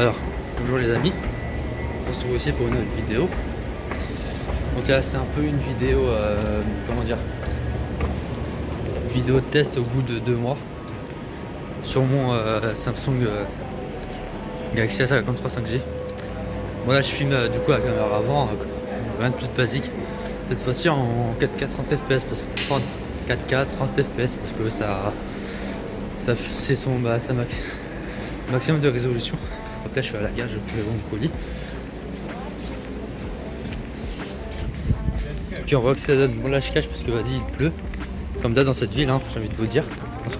Alors, bonjour les amis, on se retrouve aussi pour une autre vidéo. Donc là c'est un peu une vidéo, vidéo de test au bout de 2 mois sur mon Samsung Galaxy A53 5G. Bon là je filme du coup la caméra avant, rien de plus de basique. Cette fois-ci en 4K 30 fps, parce que 4K 30 fps parce que ça c'est son maximum de résolution. Donc là je suis à la gare, je vais mon colis. Puis on voit que ça donne bon lâche-cache parce que vas-y il pleut. Comme d'hab dans cette ville, hein, j'ai envie de vous dire. On se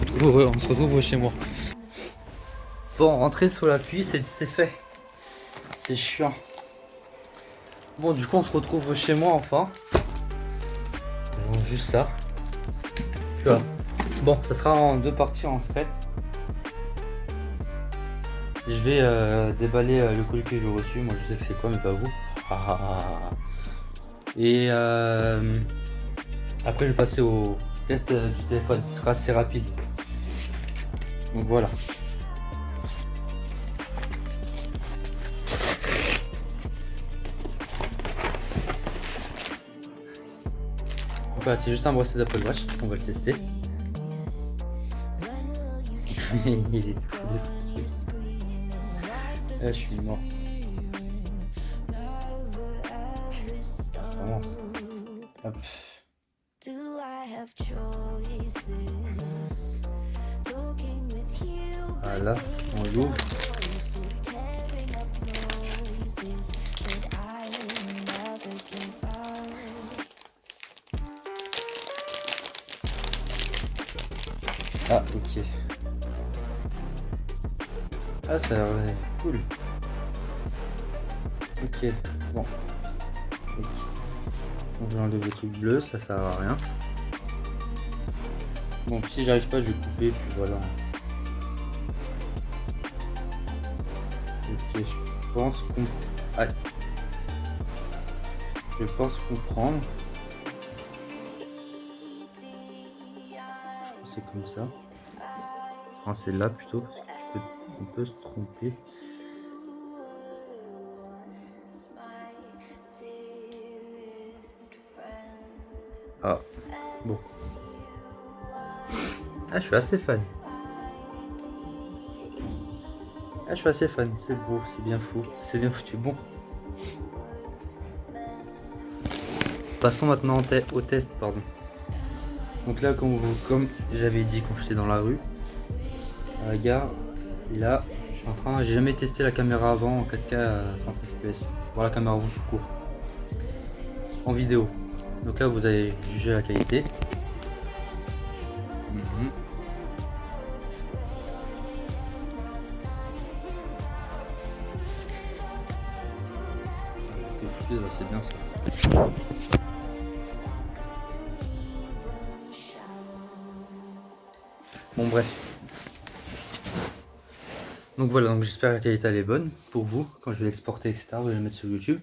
retrouve chez moi. Bon, rentrer sous la pluie, c'est fait. C'est chiant. Bon, du coup on se retrouve chez moi enfin. Juste ça. Voilà. Bon, ça sera en 2 parties en fait. Je vais déballer le colis que j'ai reçu. Moi je sais que c'est quoi, mais pas vous. Et après je vais passer au test du téléphone. Ce sera assez rapide. Donc voilà. Donc voilà, c'est juste un bracelet d'Apple Watch. On va le tester. Il est tout défoncé. Là, je suis mort. On commence. Hop. Voilà, on l'ouvre. Ah, ok. Ah, ça a l'air cool. Ok, bon. Ok. On va enlever le truc bleu, ça sert à rien. Bon, si j'arrive pas, je vais couper, puis voilà. Ok, je pense qu'on... Aïe. Je pense comprendre. C'est comme ça. Enfin, c'est là plutôt, parce que on peut se tromper. Ah, bon. Ah, je suis assez fan. Ah, je suis assez fan. C'est beau, c'est bien fou, c'est bien foutu. Bon. Passons maintenant au test, pardon. Donc là, comme j'avais dit quand j'étais dans la rue, à la gare, là, je suis en train, j'ai jamais testé la caméra avant en 4K à 30 fps. Voir la caméra avant tout court. En vidéo. Donc là, vous allez juger la qualité. C'est bien ça. Bon bref. Donc voilà, donc j'espère que la qualité elle est bonne pour vous. Quand je vais l'exporter, etc. Vous allez le mettre sur YouTube.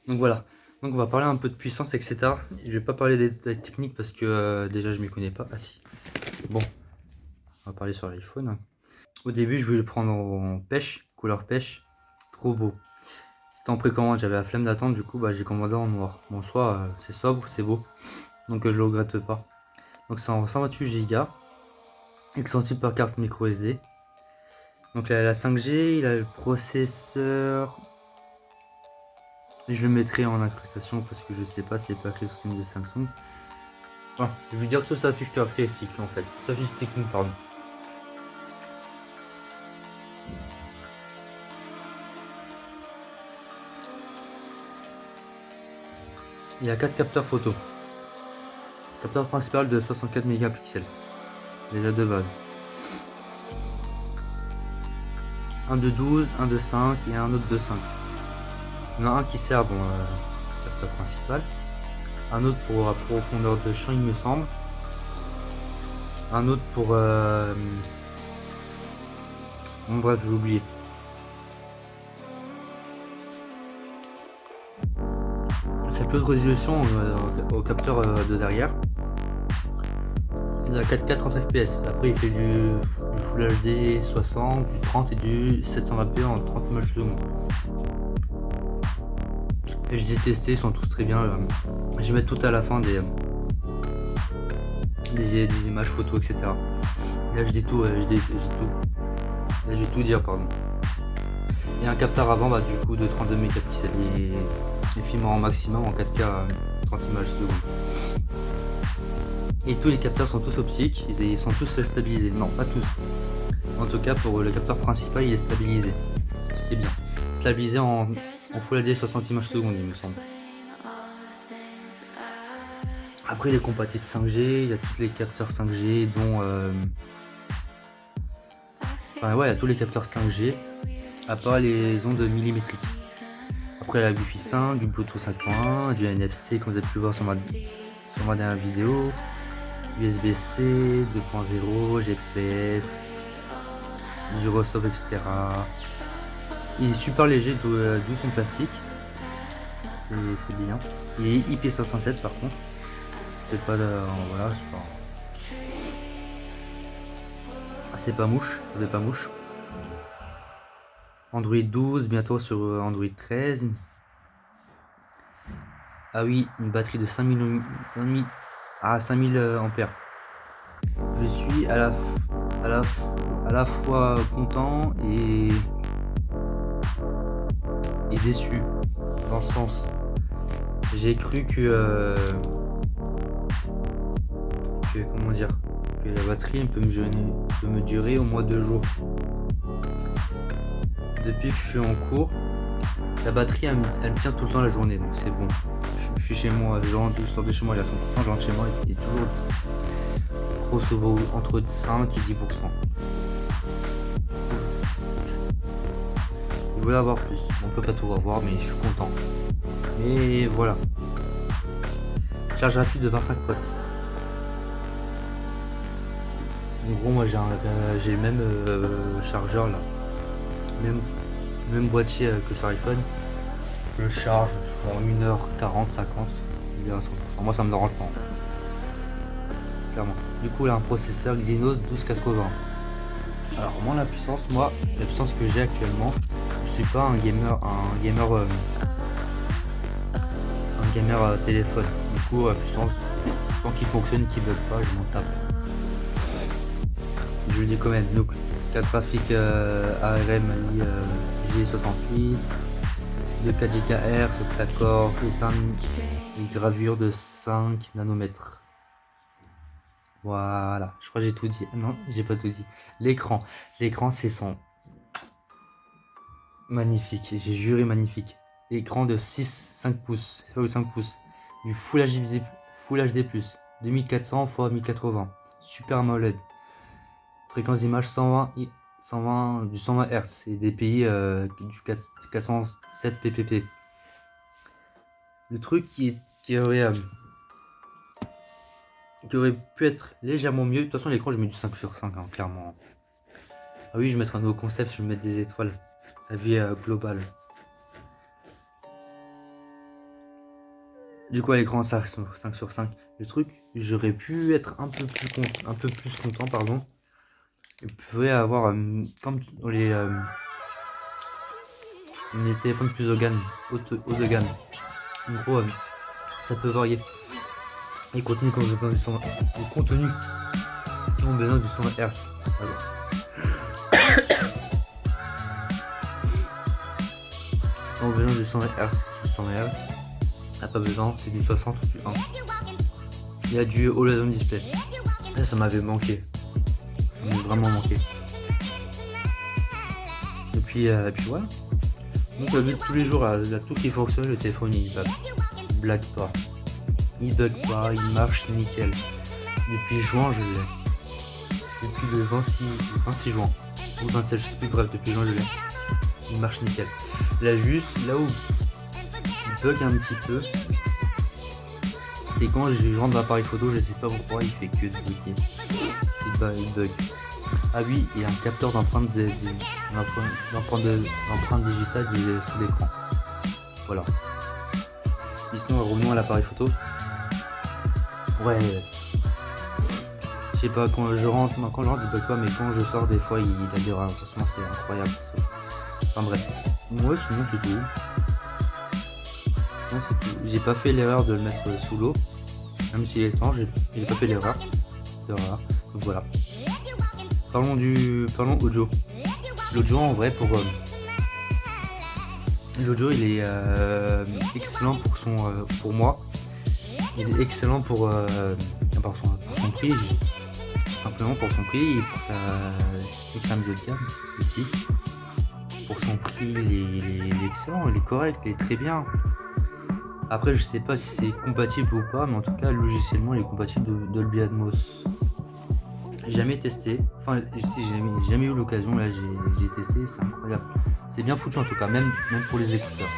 Donc voilà. Donc on va parler un peu de puissance, etc. Je vais pas parler des détails techniques parce que déjà je m'y connais pas. Ah si. Bon. On va parler sur l'iPhone. Au début je voulais le prendre en pêche, couleur pêche. Trop beau. C'était en précommande, j'avais la flemme d'attendre, du coup bah, j'ai commandé en noir. Bon, soit c'est sobre, c'est beau, donc je le regrette pas. Donc c'est en 128 Go, extensible par carte micro SD. Donc la 5G, il a le processeur. Je le mettrai en incrustation parce que je sais pas, c'est pas que le système de Samsung. Enfin, je vais dire que ça s'affiche caractéristique en fait, ça s'affiche technique, pardon. Il a 4 capteurs photo. Capteur principal de 64 mégapixels. Déjà de base. Un de 12, un de 5 et un autre de 5. Il y en a un qui sert, bon, capteur principal. Un autre pour la profondeur de champ, il me semble. Un autre pour... Bon bref, j'ai oublié. C'est plus de résolution au capteur de derrière. Il a 4K 30 fps. Après il fait du Full HD 60, du 30 et du 720p en 30 images secondes. Et je les ai testés, ils sont tous très bien. Je vais mettre tout à la fin des images photos, etc. Là je dis tout, là je vais tout dire, pardon. Et un capteur avant du coup de 32 mégapixels et filme en maximum en 4K 30 images secondes. Et tous les capteurs sont tous optiques, ils sont tous stabilisés. Non, pas tous. En tout cas pour le capteur principal il est stabilisé. Ce qui est bien. Stabilisé en Full HD 60 images secondes il me semble. Après il est compatible 5G, il y a tous les capteurs 5G dont enfin ouais, il y a tous les capteurs 5G à part les ondes millimétriques. Après il y a la Wi-Fi 5, du Bluetooth 5.1, du NFC comme vous avez pu voir sur ma dernière vidéo, USB-C 2.0, GPS, gyroscope, etc. Il est super léger, d'où son plastique. C'est bien. Il est IP67 par contre. C'est pas voilà, c'est pas mouche, c'est pas mouche. Android 12, bientôt sur Android 13. Ah oui, une batterie de 5000 ampères. Je suis à la fois content et déçu, dans le sens, j'ai cru que comment dire, que la batterie peut me durer au moins 2 jours. Depuis que je suis en cours, la batterie elle me tient tout le temps la journée, donc c'est bon. Je suis chez moi, je sors de chez moi, il est à 100%, je rentre chez moi, il est toujours grosso modo entre 5 et 10%. Je voulais avoir plus, on peut pas tout avoir, mais je suis content. Et voilà. Charge rapide de 25 watts. En gros, moi j'ai le même chargeur là, même boîtier que sur iPhone. Je le charge en 1h40, 50, il est à 100%. Moi ça me dérange pas. Clairement. Du coup, là un processeur Exynos 1280. Alors moi la puissance que j'ai actuellement, je suis pas un gamer téléphone. Du coup la puissance, tant qu'il fonctionne, qu'il bug pas, je m'en tape. Je le dis quand même. Donc 4 graphiques ARM J68, de 4 GHz, 4 corps et 5 gravures de 5 nanomètres. Voilà, je crois que j'ai tout dit. Non, j'ai pas tout dit. L'écran c'est son magnifique, j'ai juré magnifique. Écran de 5 pouces, c'est pas 5 pouces, du Full HD+, 2400 x 1080, Super AMOLED, fréquence d'image 120 Hz et DPI du 407 ppp. Le truc qui aurait pu être légèrement mieux, de toute façon l'écran je mets du 5/5 hein, clairement. Ah oui, je mettrai un nouveau concept, je vais mettre des étoiles à vie globale. Du coup à l'écran ça reste 5/5. Le truc, j'aurais pu être un peu plus content, pardon. Vous pouvez avoir comme les téléphones plus haut de gamme. En gros, ça peut varier. Les contenus quand j'ai besoin du 120 Hz. Les contenus qui ont besoin du 120 Hz. Quand on a besoin du 120 Hz, du 120 Hz. N'a pas besoin, c'est du 60 ou du 1. Il y a du Always On Display. Là, ça m'avait manqué. Ça m'a vraiment manqué. Et puis voilà. Donc vu que tous les jours, là, tout qui fonctionne, le téléphone il blague pas. Il bug pas, il marche nickel. Depuis juin, je l'ai. Depuis le 26 juin. Ou 27, je sais plus, bref, depuis juin, je l'ai. Il marche nickel. Là, juste, là où il bug un petit peu, c'est quand je rentre dans l'appareil photo, je sais pas pourquoi, il fait que de bugger. Il bug. Ah oui, il y a un capteur d'empreinte digitale sous l'écran. Voilà. Et sinon, revenons à l'appareil photo. Ouais. sais pas, quand je rentre, non, quand je rentre, je sais pas quoi, mais quand je sors, des fois, il a des ralentissements, c'est incroyable. Enfin bref. Ouais, sinon c'est tout. Sinon c'est tout. J'ai pas fait l'erreur de le mettre sous l'eau. Même s'il est temps, j'ai pas fait l'erreur. C'est rare. Donc voilà. Parlons audio. L'audio en vrai l'audio il est excellent pour moi. Il est excellent pour son prix. Simplement pour son prix et pour sa milieu de gamme ici. Pour son prix, il est excellent, il est correct, il est très bien. Après, je sais pas si c'est compatible ou pas, mais en tout cas, logiciellement, il est compatible de Dolby Atmos. J'ai jamais testé, enfin, si j'ai jamais eu l'occasion, là, j'ai testé, c'est incroyable. C'est bien foutu en tout cas, même pour les écouteurs.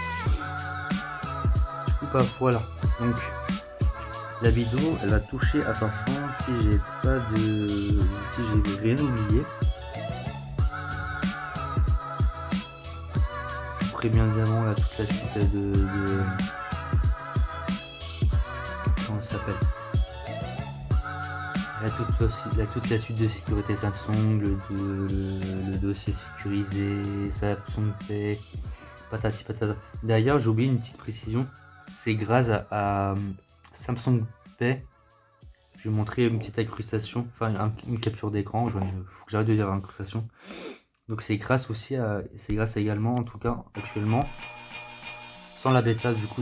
Du coup, voilà. Donc, la vidéo, elle va toucher à sa fin si j'ai rien oublié. Bien évidemment là, toute la suite de comment ça s'appelle, toute la suite de sécurité Samsung, le dossier sécurisé, Samsung Pay, patati patata. D'ailleurs, j'ai oublié une petite précision, c'est grâce à Samsung Pay. Je vais montrer une petite incrustation, enfin une capture d'écran. Faut que j'arrête de dire incrustation. Donc c'est grâce également, en tout cas actuellement, sans la bêta du coup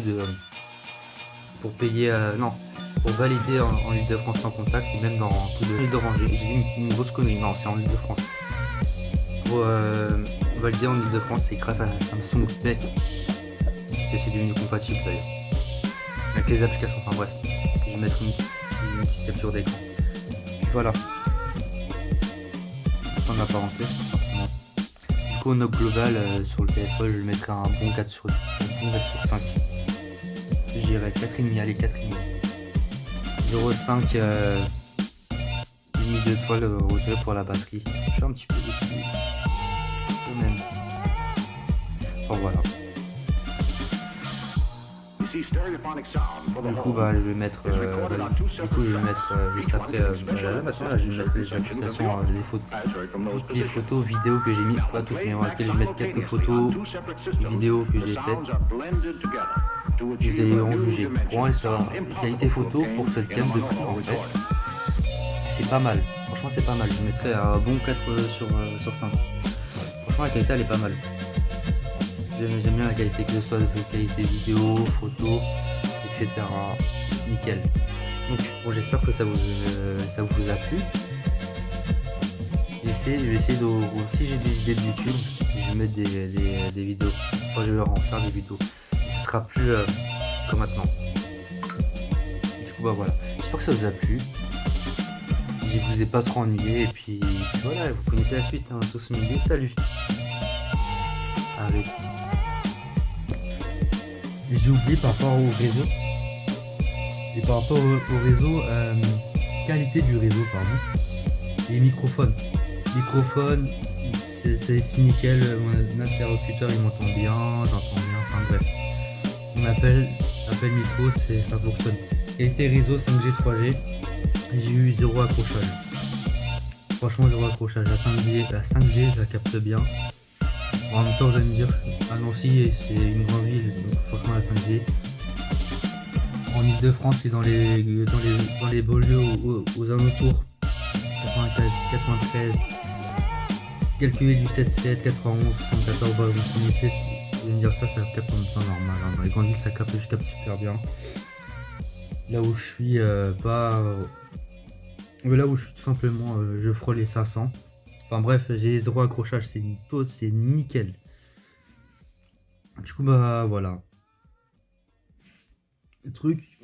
pour payer, non, pour valider en Ile-de-France sans contact, et même dans tout l'île d'Orange. J'ai dit une grosse connerie, non, c'est en Ile-de-France. Pour valider en Ile-de-France, c'est grâce à Samsung Pay que c'est devenu compatible d'ailleurs. Avec les applications, enfin bref. Je vais mettre une petite capture d'écran. Voilà. Sans la parenthèse, forcément. Du coup, au note global sur le téléphone, je le mettrai un bon 4 sur 5. J'irai 4,5, allez 4,5. 0,5 limite d'étoile retiré pour la batterie. Je suis un petit peu déçu. Quand même. Enfin voilà. Du coup je vais mettre juste après maintenant là, je vais mettre les applications, les photos vidéos que j'ai mis, pas toutes, mais en réalité je vais mettre quelques photos vidéos que j'ai faites. Vous allez en juger. Pour moi, la qualité photo pour cette gamme de prix en fait, c'est pas mal. Franchement c'est pas mal. Je mettrais un bon 4 sur 5. Franchement la qualité elle est pas mal. J'aime bien la qualité, que ce soit de qualité vidéo, photo, etc. Nickel. Donc bon, j'espère que ça vous a plu. Je vais essayer de. Si j'ai des idées de YouTube, je vais mettre des vidéos. Enfin, je vais en faire des vidéos. Ce sera plus comme maintenant. Du coup voilà. J'espère que ça vous a plu. Je vous ai pas trop ennuyé. Et puis voilà, vous connaissez la suite. Hein, tous milieu. Salut. Allez. J'ai oublié par rapport au réseau. Et par rapport au réseau, qualité du réseau, pardon. Et microphone. Microphone, c'est nickel. Mon interlocuteur il m'entend bien, j'entends bien. Enfin bref. Mon appel micro, ça fonctionne. Qualité réseau 5G, 3G. J'ai eu 0 accrochage. Franchement, 0 accrochage. La 5G, je la capte bien. En même temps, vous allez me dire, à Nancy, c'est une grande ville, donc forcément la 5G. En Ile-de-France et dans les beaux lieux aux alentours, 95, 93, quelques villes du 7-7, 91, 74, bah, vous connaissez, vous allez me dire ça capte en temps normal. Hein. Dans les grandes villes, je capte super bien. Là où je suis, là où je suis tout simplement, je frôle les 500. Enfin bref, j'ai 0 accrochage, c'est nickel. Du coup voilà. Le truc,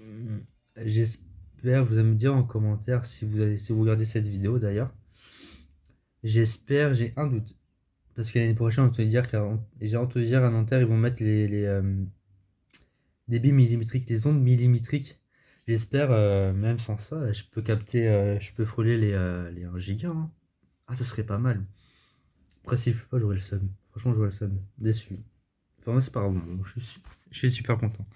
j'espère, vous allez me dire en commentaire si vous regardez cette vidéo d'ailleurs. J'espère, j'ai un doute. Parce que l'année prochaine, j'ai entendu dire à Nanterre, ils vont mettre les débits millimétriques, les ondes millimétriques. J'espère, même sans ça, je peux capter, je peux frôler les 1 giga. Hein. Ah, ça serait pas mal. Après, si je peux pas, j'aurai le seum. Franchement, j'aurai le seum. Déçu. Enfin, moi, c'est pas grave. Je suis super content.